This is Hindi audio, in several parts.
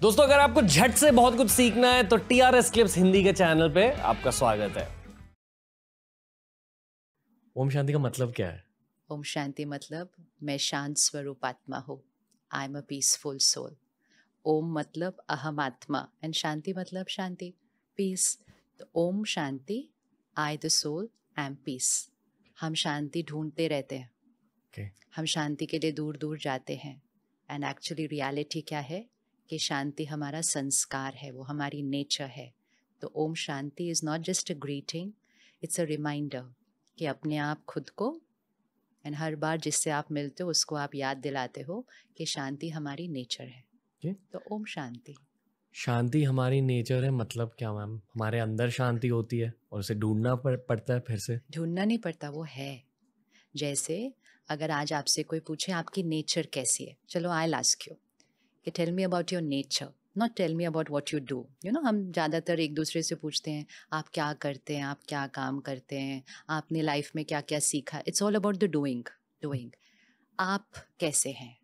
दोस्तों, अगर आपको झट से बहुत कुछ सीखना है तो TRS क्लिप्स हिंदी के चैनल पे आपका स्वागत है। ओम शांति का मतलब क्या है? ओम शांति मतलब मैं शांत स्वरूप आत्मा हूँ। I am a peaceful soul. ओम मतलब अहम आत्मा एंड शांति मतलब शांति, पीस। तो ओम शांति, I the soul am peace. हम शांति ढूंढते रहते हैं। Okay. हम शांति के लिए दूर दूर जाते हैं एंड एक्चुअली रियलिटी क्या है कि शांति हमारा संस्कार है, वो हमारी नेचर है। तो ओम शांति is not just a greeting, it's a reminder कि अपने आप खुद को एंड हर बार जिससे आप मिलते हो उसको आप याद दिलाते हो कि शांति हमारी नेचर है। Okay. तो ओम शांति। शांति हमारी नेचर है मतलब क्या मैम? हमारे अंदर शांति होती है और उसे ढूंढना पड़ता है फिर से? ढूंढना नहीं पड़ता, वो है। जैसे अगर आज आपसे कोई पूछे आपकी नेचर कैसी है, चलो आई आस्क यू कि tell me about your nature, not tell me about what you do. You know, हम ज़्यादातर एक दूसरे से पूछते हैं आप क्या करते हैं, आप क्या काम करते हैं, आपने लाइफ में क्या क्या सीखा। It's all about the doing. आप कैसे हैं,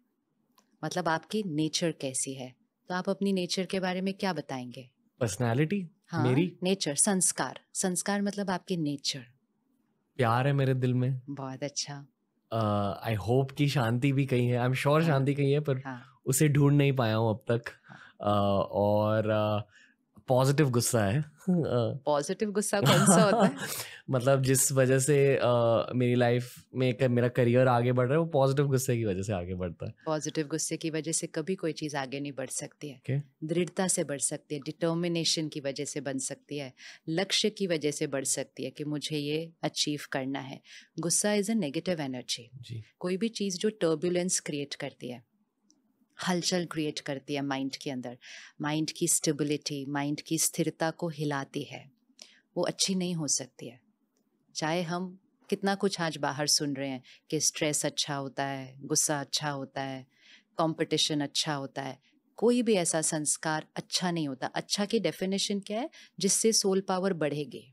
मतलब आपकी नेचर कैसी है। तो आप अपनी नेचर के बारे में क्या बताएंगे? पर्सनैलिटी हाँ, मेरी नेचर, संस्कार। संस्कार मतलब आपकी नेचर। प्यार है मेरे दिल में। बहुत अच्छा। आई होप कि शांति भी कहीं है। आई एम श्योर हाँ, शांति कहीं है, पर हाँ, उसे ढूंढ नहीं पाया हूँ अब तक। हाँ। और पॉजिटिव गुस्सा है। पॉजिटिव गुस्सा कौन सा होता है? मतलब जिस वजह से मेरी लाइफ में मेरा करियर आगे बढ़ रहा है, वो पॉजिटिव गुस्से की वजह से आगे बढ़ता है। पॉजिटिव गुस्से की वजह से कभी कोई चीज़ आगे नहीं बढ़ सकती है। Okay? दृढ़ता से बढ़ सकती है, डिटर्मिनेशन की वजह से बन सकती है, लक्ष्य की वजह से बढ़ सकती है कि मुझे ये अचीव करना है। गुस्सा इज़ अ नेगेटिव एनर्जी। जी। कोई भी चीज़ जो टर्बुलेंस क्रिएट करती है, हलचल क्रिएट करती है माइंड के अंदर, माइंड की स्टेबिलिटी, माइंड की स्थिरता को हिलाती है, वो अच्छी नहीं हो सकती है। चाहे हम कितना कुछ आज बाहर सुन रहे हैं कि स्ट्रेस अच्छा होता है, गुस्सा अच्छा होता है, कंपटीशन अच्छा होता है, कोई भी ऐसा संस्कार अच्छा नहीं होता। अच्छा की डेफिनेशन क्या है? जिससे सोल पावर बढ़ेगी।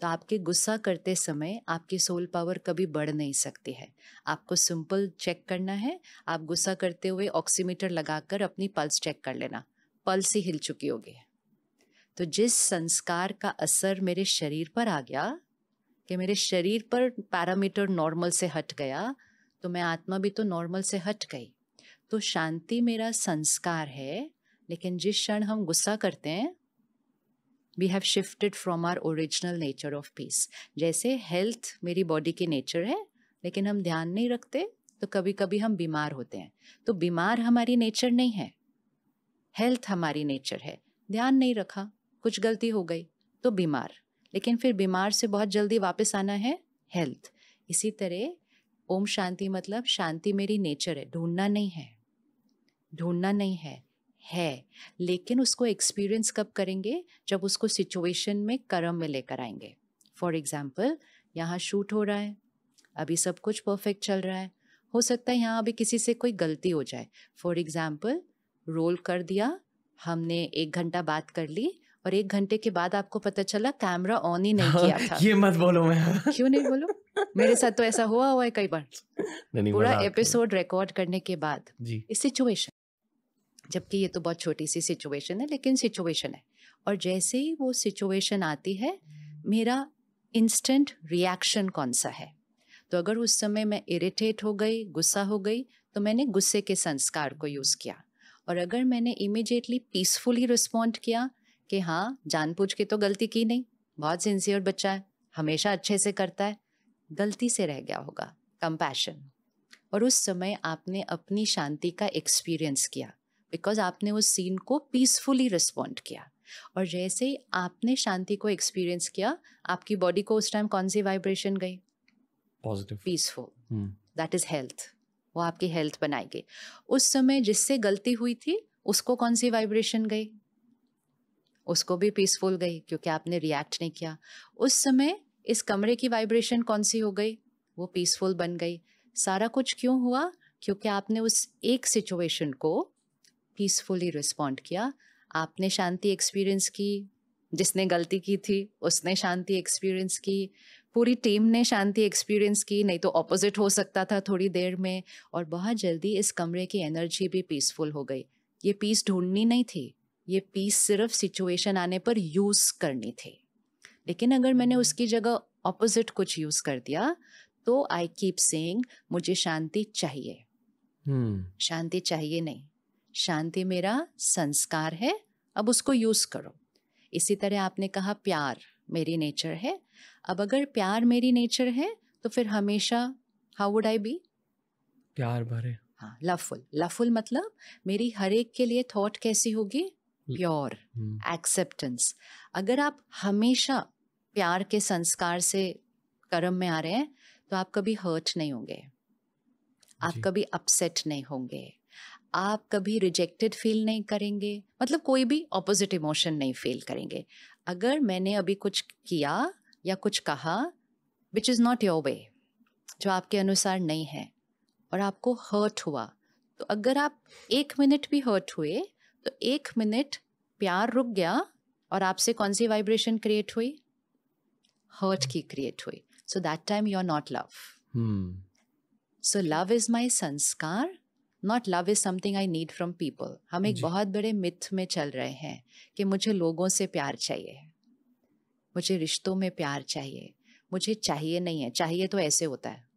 तो आपके गुस्सा करते समय आपकी सोल पावर कभी बढ़ नहीं सकती है। आपको सिंपल चेक करना है, आप गुस्सा करते हुए ऑक्सीमीटर लगाकर अपनी पल्स चेक कर लेना, पल्स ही हिल चुकी होगी। तो जिस संस्कार का असर मेरे शरीर पर आ गया कि मेरे शरीर पर पैरामीटर नॉर्मल से हट गया, तो मैं आत्मा भी तो नॉर्मल से हट गई। तो शांति मेरा संस्कार है, लेकिन जिस क्षण हम गुस्सा करते हैं, we have shifted from our original nature of peace. जैसे हेल्थ मेरी बॉडी की नेचर है, लेकिन हम ध्यान नहीं रखते तो कभी कभी हम बीमार होते हैं। तो बीमार हमारी नेचर नहीं है, हेल्थ हमारी नेचर है। ध्यान नहीं रखा, कुछ गलती हो गई तो बीमार, लेकिन फिर बीमार से बहुत जल्दी वापस आना है हेल्थ। इसी तरह ओम शांति मतलब शांति मेरी नेचर है, ढूंढना नहीं है, ढूंढना नहीं है। लेकिन उसको एक्सपीरियंस कब करेंगे? जब उसको सिचुएशन में कर्म में लेकर आएंगे। फॉर एग्जाम्पल, यहाँ शूट हो रहा है, अभी सब कुछ परफेक्ट चल रहा है, हो सकता है यहाँ अभी किसी से कोई गलती हो जाए। फॉर एग्जाम्पल, रोल कर दिया, हमने 1 घंटा बात कर ली और 1 घंटे के बाद आपको पता चला कैमरा ऑन ही नहीं किया था। ये मत बोलो मैं। क्यों नहीं बोलो? मेरे साथ तो ऐसा हुआ है कई बार। नहीं, पूरा मजाक कर। एपिसोड रिकॉर्ड करने के बाद जी। इस सिचुएशन, जबकि ये तो बहुत छोटी सी सिचुएशन है, लेकिन सिचुएशन है। और जैसे ही वो सिचुएशन आती है, मेरा इंस्टेंट रिएक्शन कौन सा है? तो अगर उस समय मैं इरिटेट हो गई, गुस्सा हो गई, तो मैंने गुस्से के संस्कार को यूज़ किया। और अगर मैंने इमिडिएटली पीसफुली रिस्पॉन्ड किया कि हाँ, जानबूझ के तो गलती की नहीं, बहुत सिंसियर बच्चा है, हमेशा अच्छे से करता है, गलती से रह गया होगा, कंपैशन। और उस समय आपने अपनी शांति का एक्सपीरियंस किया, बिकॉज आपने उस सीन को पीसफुली रिस्पॉन्ड किया। और जैसे ही आपने शांति को एक्सपीरियंस किया, आपकी बॉडी को उस टाइम कौन सी वाइब्रेशन गई? Positive, peaceful. That is health. वो आपकी हेल्थ बनाएगी। उस समय जिससे गलती हुई थी, उसको कौन सी वाइब्रेशन गई? उसको भी पीसफुल गई, क्योंकि आपने रिएक्ट नहीं किया। उस समय इस कमरे की वाइब्रेशन कौन सी हो गई? वो पीसफुल बन गई। सारा कुछ क्यों हुआ? क्योंकि आपने उस एक सिचुएशन को पीसफुली रिस्पॉन्ड किया। आपने शांति एक्सपीरियंस की, जिसने गलती की थी उसने शांति एक्सपीरियंस की, पूरी टीम ने शांति एक्सपीरियंस की, नहीं तो ऑपोजिट हो सकता था थोड़ी देर में। और बहुत जल्दी इस कमरे की एनर्जी भी पीसफुल हो गई। ये पीस ढूंढनी नहीं थी, ये पीस सिर्फ सिचुएशन आने पर यूज करनी थी। लेकिन अगर मैंने उसकी जगह ऑपोजिट कुछ यूज कर दिया तो आई कीप सेइंग मुझे शांति चाहिए। शांति चाहिए नहीं, शांति मेरा संस्कार है, अब उसको यूज करो। इसी तरह आपने कहा प्यार मेरी नेचर है, अब अगर प्यार मेरी नेचर है तो फिर हमेशा हाउ वुड आई बी? प्यार भरे। हाँ, लवफुल। लवफुल मतलब मेरी हर एक के लिए थॉट कैसी होगी? Pure, acceptance. अगर आप हमेशा प्यार के संस्कार से कर्म में आ रहे हैं तो आप कभी हर्ट नहीं होंगे, आप कभी अपसेट नहीं होंगे, आप कभी रिजेक्टेड फील नहीं करेंगे, मतलब कोई भी ऑपोजिट इमोशन नहीं फील करेंगे। अगर मैंने अभी कुछ किया या कुछ कहा which is not your way, जो आपके अनुसार नहीं है, और आपको हर्ट हुआ, तो अगर आप 1 मिनट भी हर्ट हुए तो 1 मिनट प्यार रुक गया और आपसे कौन सी वाइब्रेशन क्रिएट हुई? हर्ट की क्रिएट हुई। So that time you are not love. So love is my संस्कार, not love is something I need from people. हम एक बहुत बड़े मिथ में चल रहे हैं कि मुझे लोगों से प्यार चाहिए, मुझे रिश्तों में प्यार चाहिए। मुझे चाहिए नहीं है, चाहिए तो ऐसे होता है,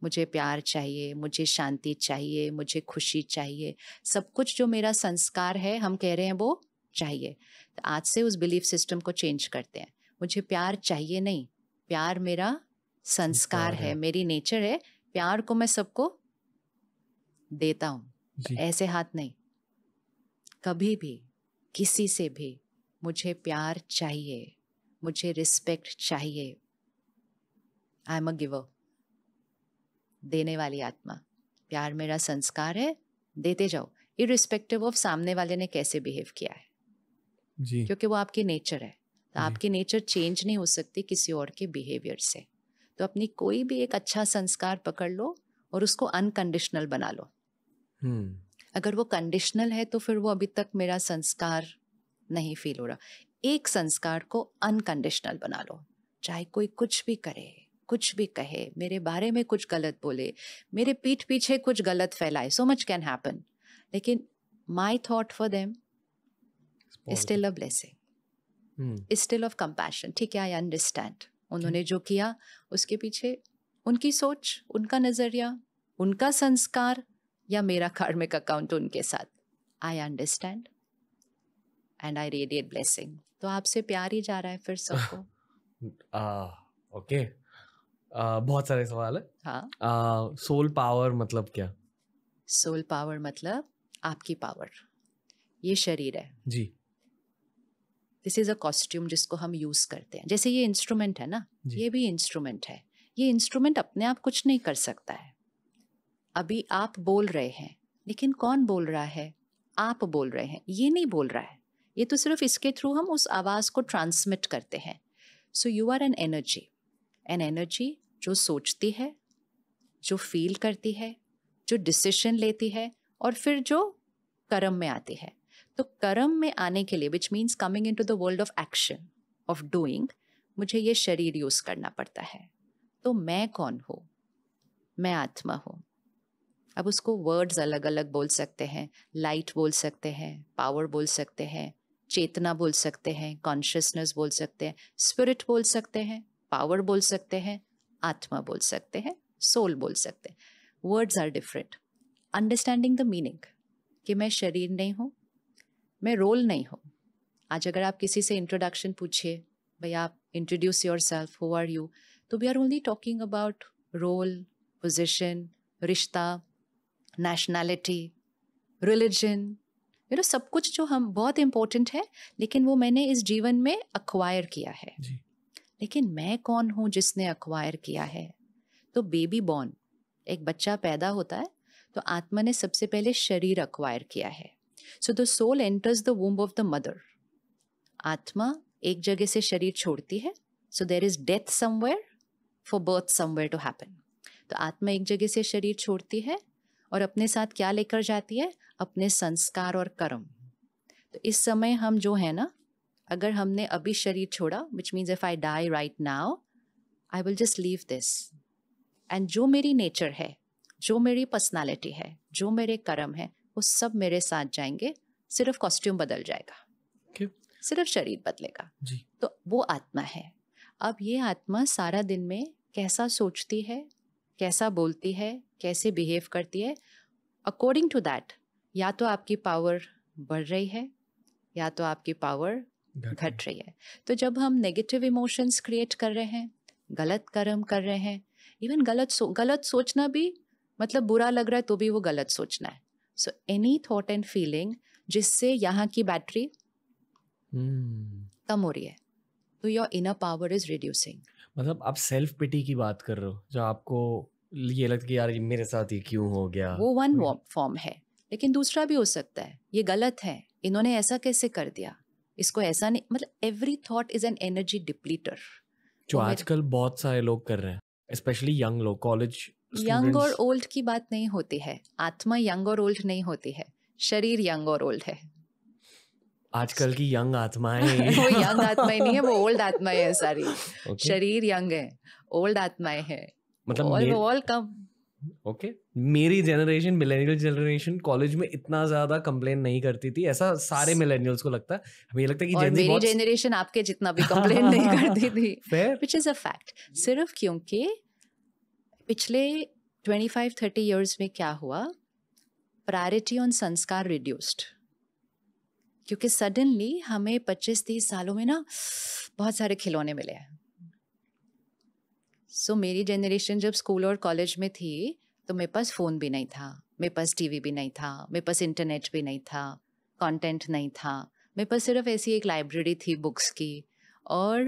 मुझे प्यार चाहिए, मुझे शांति चाहिए, मुझे खुशी चाहिए, सब कुछ जो मेरा संस्कार है हम कह रहे हैं वो चाहिए। तो आज से उस बिलीफ सिस्टम को चेंज करते हैं। मुझे प्यार चाहिए नहीं, प्यार मेरा संस्कार है, मेरी नेचर है, प्यार को मैं सबको देता हूँ, ऐसे हाथ नहीं। कभी भी किसी से भी मुझे प्यार चाहिए, मुझे रिस्पेक्ट चाहिए। आई एम अ गिवर, देने वाली आत्मा। प्यार मेरा संस्कार है, देते जाओ, इररिस्पेक्टिव ऑफ सामने वाले ने कैसे बिहेव किया है जी। क्योंकि वो आपकी नेचर है, तो आपकी नेचर चेंज नहीं हो सकती किसी और के बिहेवियर से। तो अपनी कोई भी एक अच्छा संस्कार पकड़ लो और उसको अनकंडीशनल बना लो। अगर वो कंडीशनल है तो फिर वो अभी तक मेरा संस्कार नहीं फील हो रहा। एक संस्कार को अनकंडीशनल बना लो, चाहे कोई कुछ भी करे, कुछ भी कहे, मेरे बारे में कुछ गलत बोले, मेरे पीठ पीछे कुछ गलत फैलाए, सो मच कैन हैपन, लेकिन my thought for them is still a blessing, is still of compassion. ठीक है, आई अंडरस्टैंड उन्होंने जो किया उसके पीछे उनकी सोच, उनका नजरिया, उनका संस्कार या मेरा कार्मिक अकाउंट उनके साथ। I understand and I radiate blessing. तो आपसे प्यार ही जा रहा है फिर सबको। ओके, बहुत सारे सवाल है। हाँ, सोल पावर मतलब क्या? सोल पावर मतलब आपकी पावर। ये शरीर है जी, दिस इज अ कॉस्ट्यूम जिसको हम यूज करते हैं। जैसे ये इंस्ट्रूमेंट है ना, ये भी इंस्ट्रूमेंट है। ये इंस्ट्रूमेंट अपने आप कुछ नहीं कर सकता है। अभी आप बोल रहे हैं, लेकिन कौन बोल रहा है? आप बोल रहे हैं, ये नहीं बोल रहा है। ये तो सिर्फ इसके थ्रू हम उस आवाज को ट्रांसमिट करते हैं। So you are an energy जो सोचती है, जो फील करती है, जो डिसीजन लेती है और फिर जो कर्म में आती है। तो कर्म में आने के लिए, which means coming into the world of action, of doing, मुझे ये शरीर यूज करना पड़ता है। तो मैं कौन हूँ? मैं आत्मा हूँ। अब उसको वर्ड्स अलग अलग बोल सकते हैं, लाइट बोल सकते हैं, पावर बोल सकते हैं, चेतना बोल सकते हैं, कॉन्शियसनेस बोल सकते हैं, स्पिरिट बोल सकते हैं, पावर बोल सकते हैं, आत्मा बोल सकते हैं, सोल बोल सकते हैं। Words are different. Understanding the meaning कि मैं शरीर नहीं हूँ, मैं रोल नहीं हूँ। आज अगर आप किसी से इंट्रोडक्शन पूछिए, भाई आप introduce yourself, who are you, तो we are only talking about role, position, रिश्ता, नेशनैलिटी, रिलीजन, यू नो, सब कुछ जो हम बहुत इम्पोर्टेंट है, लेकिन वो मैंने इस जीवन में अक्वायर किया है जी। लेकिन मैं कौन हूँ जिसने अक्वायर किया है? तो बेबी बॉर्न, एक बच्चा पैदा होता है तो आत्मा ने सबसे पहले शरीर अक्वायर किया है। So the soul enters the womb of the mother. आत्मा एक जगह से शरीर छोड़ती है, so there is death somewhere for birth somewhere to happen. तो आत्मा एक जगह से शरीर छोड़ती है और अपने साथ क्या लेकर जाती है? अपने संस्कार और कर्म। तो इस समय हम जो है ना, अगर हमने अभी शरीर छोड़ा, which means if I die right now, I will just leave this, and जो मेरी नेचर है, जो मेरी पर्सनालिटी है, जो मेरे कर्म है, वो सब मेरे साथ जाएंगे सिर्फ कॉस्ट्यूम बदल जाएगा, Okay. सिर्फ शरीर बदलेगा। जी। तो वो आत्मा है। अब ये आत्मा सारा दिन में कैसा सोचती है, कैसा बोलती है, कैसे बिहेव करती है, अकॉर्डिंग टू दैट या तो आपकी पावर बढ़ रही है या तो आपकी पावर घट रही है। तो जब हम नेगेटिव इमोशंस क्रिएट कर रहे हैं, गलत कर्म कर रहे हैं, इवन गलत सोचना भी, मतलब बुरा लग रहा है तो भी वो गलत सोचना है। So any thought and feeling जिससे यहाँ की बैटरी कम हो रही है, तो your inner power is reducing. मतलब आप सेल्फ पिटी की बात कर रहे हो, जो आपको ये लगता है कि यार ये मेरे साथ ये क्यों हो गया। वो वन फॉर्म है, लेकिन दूसरा भी हो सकता है, ये गलत है, इन्होंने ऐसा कैसे कर दिया, इसको ऐसा नहीं, मतलब every thought is an energy depleter. जो आजकल बहुत सारे लोग कर रहे हैं, स्पेशली यंग लोग, कॉलेज यंग और ओल्ड की बात नहीं होती है, आत्मा यंग और ओल्ड नहीं होती है, शरीर यंग और ओल्ड है। आजकल की यंग आत्माएं वो यंग आत्माएं नहीं है, वो ओल्ड आत्माएं है सारी। Okay. शरीर यंग है, ओल्ड आत्माएं है, मतलब ऑल कम। ओके, मेरी जनरेशन, मिलेनियल जनरेशन, कॉलेज में इतना ज्यादा कंप्लेन नहीं करती थी, ऐसा सारे मिलेनियल्स को लगता है। हमें लगता है कि और मेरी जनरेशन आपके जितना भी कंप्लेन नहीं करती थी, व्हिच इज अ फैक्ट। सिर्फ क्योंकि पिछले 25-30 इयर्स में क्या हुआ, प्रायोरिटी ऑन संस्कार रिड्यूस्ड, क्योंकि सडनली हमें 25-30 सालों में ना बहुत सारे खिलौने मिले हैं। सो मेरी जनरेशन जब स्कूल और कॉलेज में थी तो मेरे पास फ़ोन भी नहीं था, मेरे पास टीवी भी नहीं था, मेरे पास इंटरनेट भी नहीं था, कंटेंट नहीं था, मेरे पास सिर्फ ऐसी एक लाइब्रेरी थी बुक्स की, और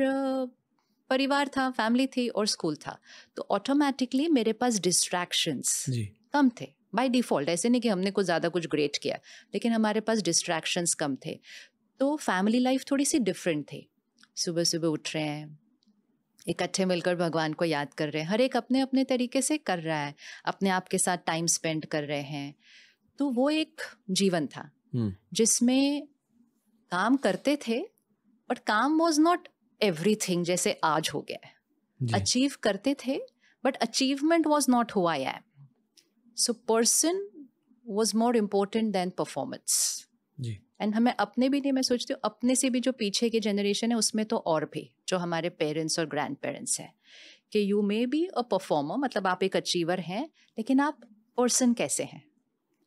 परिवार था, फैमिली थी और स्कूल था। तो ऑटोमेटिकली मेरे पास डिस्ट्रैक्शंस कम थे बाय डिफ़ॉल्ट। ऐसे नहीं कि हमने कुछ ज़्यादा कुछ ग्रेट किया, लेकिन हमारे पास डिस्ट्रैक्शंस कम थे। तो फैमिली लाइफ थोड़ी सी डिफरेंट थी। सुबह सुबह उठ रहे हैं, इकट्ठे मिलकर भगवान को याद कर रहे हैं, हर एक अपने अपने तरीके से कर रहा है, अपने आप के साथ टाइम स्पेंड कर रहे हैं। तो वो एक जीवन था जिसमें काम करते थे, बट काम वॉज नॉट एवरीथिंग जैसे आज हो गया है। अचीव करते थे, but achievement was not who I am. So person was more important then performance. And हमें अपने भी नहीं, मैं सोचती हूँ अपने से भी जो पीछे की जनरेशन है उसमें तो और भी, जो हमारे पेरेंट्स और ग्रैंड पेरेंट्स हैं, कि you may be a performer, मतलब आप एक अचीवर हैं, लेकिन आप पर्सन कैसे हैं,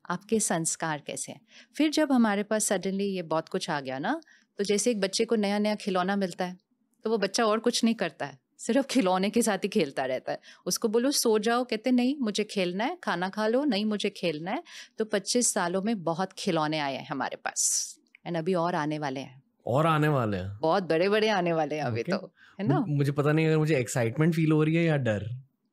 आपके संस्कार कैसे हैं। फिर जब हमारे पास सडनली ये बहुत कुछ आ गया ना, तो जैसे एक बच्चे को नया नया खिलौना मिलता है तो वो बच्चा और कुछ नहीं करता है, सिर्फ खिलौने के साथ ही खेलता रहता है। उसको बोलो सो जाओ, कहते नहीं मुझे खेलना है, खाना खा लो, नहीं मुझे खेलना है। तो 25 सालों में बहुत खिलौने आए हैं हमारे पास, एंड अभी और आने वाले हैं, और आने वाले हैं, बहुत बड़े बड़े आने वाले हैं अभी। तो है ना, मुझे पता नहीं अगर मुझे एक्साइटमेंट फील हो रही है या डर।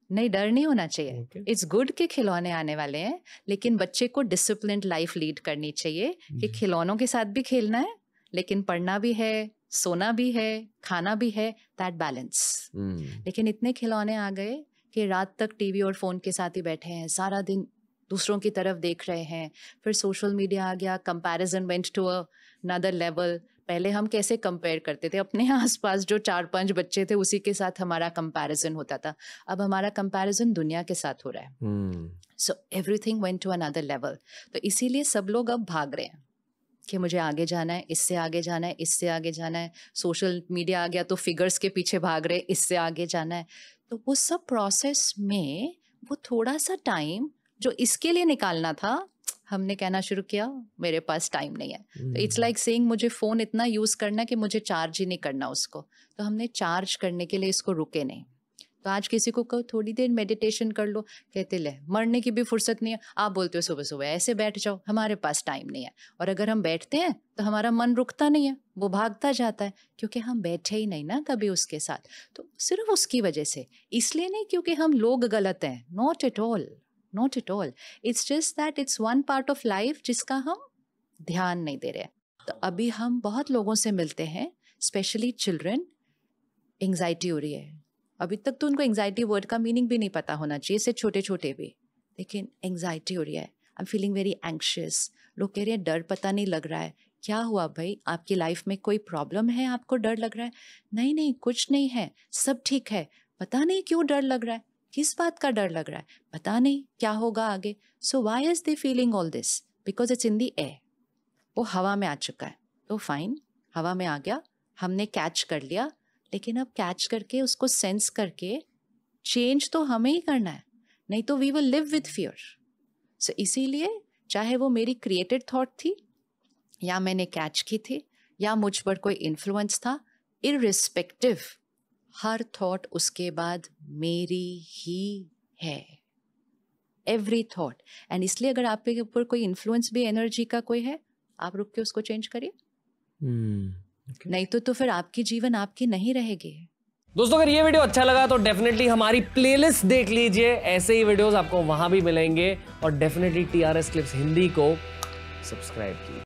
नहीं, डर नहीं होना चाहिए। इट्स गुड कि खिलौने आने वाले हैं, लेकिन बच्चे को डिसिप्लिन्ड लाइफ लीड करनी चाहिए कि खिलौनों के साथ भी खेलना है, लेकिन पढ़ना भी है, सोना भी है, खाना भी है, दैट बैलेंस। लेकिन इतने खिलौने आ गए कि रात तक टीवी और फोन के साथ ही बैठे हैं, सारा दिन दूसरों की तरफ देख रहे हैं। फिर सोशल मीडिया आ गया, comparison went to another level. पहले हम कैसे कंपेयर करते थे, अपने आसपास जो 4-5 बच्चे थे उसी के साथ हमारा कंपैरिजन होता था। अब हमारा कंपैरिजन दुनिया के साथ हो रहा है। So everything went to another level. तो इसीलिए सब लोग अब भाग रहे हैं कि मुझे आगे जाना है, इससे आगे जाना है, इससे आगे जाना है। सोशल मीडिया आ गया तो फिगर्स के पीछे भाग रहे, इससे आगे जाना है। तो वो सब प्रोसेस में वो थोड़ा सा टाइम जो इसके लिए निकालना था, हमने कहना शुरू किया मेरे पास टाइम नहीं है। तो इट्स लाइक सेइंग मुझे फ़ोन इतना यूज़ करना कि मुझे चार्ज ही नहीं करना उसको। तो हमने चार्ज करने के लिए इसको रुके नहीं। तो आज किसी को कहो थोड़ी देर मेडिटेशन कर लो, कहते ले मरने की भी फुर्सत नहीं है। आप बोलते हो सुबह सुबह ऐसे बैठ जाओ, हमारे पास टाइम नहीं है। और अगर हम बैठते हैं तो हमारा मन रुकता नहीं है, वो भागता जाता है, क्योंकि हम बैठे ही नहीं ना कभी उसके साथ। तो सिर्फ उसकी वजह से, इसलिए नहीं क्योंकि हम लोग गलत हैं, not at all, not at all. It's just that it's one part of life जिसका हम ध्यान नहीं दे रहे। तो अभी हम बहुत लोगों से मिलते हैं, स्पेशली चिल्ड्रन, एंग्जाइटी हो रही है। अभी तक तो उनको एंग्जाइटी वर्ड का मीनिंग भी नहीं पता होना चाहिए, से छोटे छोटे भी, लेकिन एंग्जाइटी हो रही है, I am feeling very anxious. लोग कह रहे हैं डर पता नहीं लग रहा है। क्या हुआ भाई, आपकी लाइफ में कोई प्रॉब्लम है, आपको डर लग रहा है? नहीं नहीं, कुछ नहीं है, सब ठीक है। पता नहीं क्यों डर लग रहा है, किस बात का डर लग रहा है, पता नहीं क्या होगा आगे। So why is they feeling all this? Because it's in the air. वो हवा में आ चुका है, तो फाइन, हवा में आ गया, हमने कैच कर लिया, लेकिन अब कैच करके उसको सेंस करके चेंज तो हमें ही करना है, नहीं तो we will live with fear. So इसीलिए चाहे वो मेरी क्रिएटेड थॉट थी या मैंने कैच की थी या मुझ पर कोई इन्फ्लुएंस था, इररिस्पेक्टिव हर थॉट उसके बाद मेरी ही है, एवरी थॉट। एंड इसलिए अगर आपके ऊपर कोई इन्फ्लुएंस भी एनर्जी का कोई है, आप रुक के उसको चेंज करिए, नहीं तो फिर आपकी जीवन आपकी नहीं रहेगी। दोस्तों अगर ये वीडियो अच्छा लगा तो डेफिनेटली हमारी प्लेलिस्ट देख लीजिए, ऐसे ही वीडियोस आपको वहां भी मिलेंगे, और डेफिनेटली TRS क्लिप्स हिंदी को सब्सक्राइब कीजिए।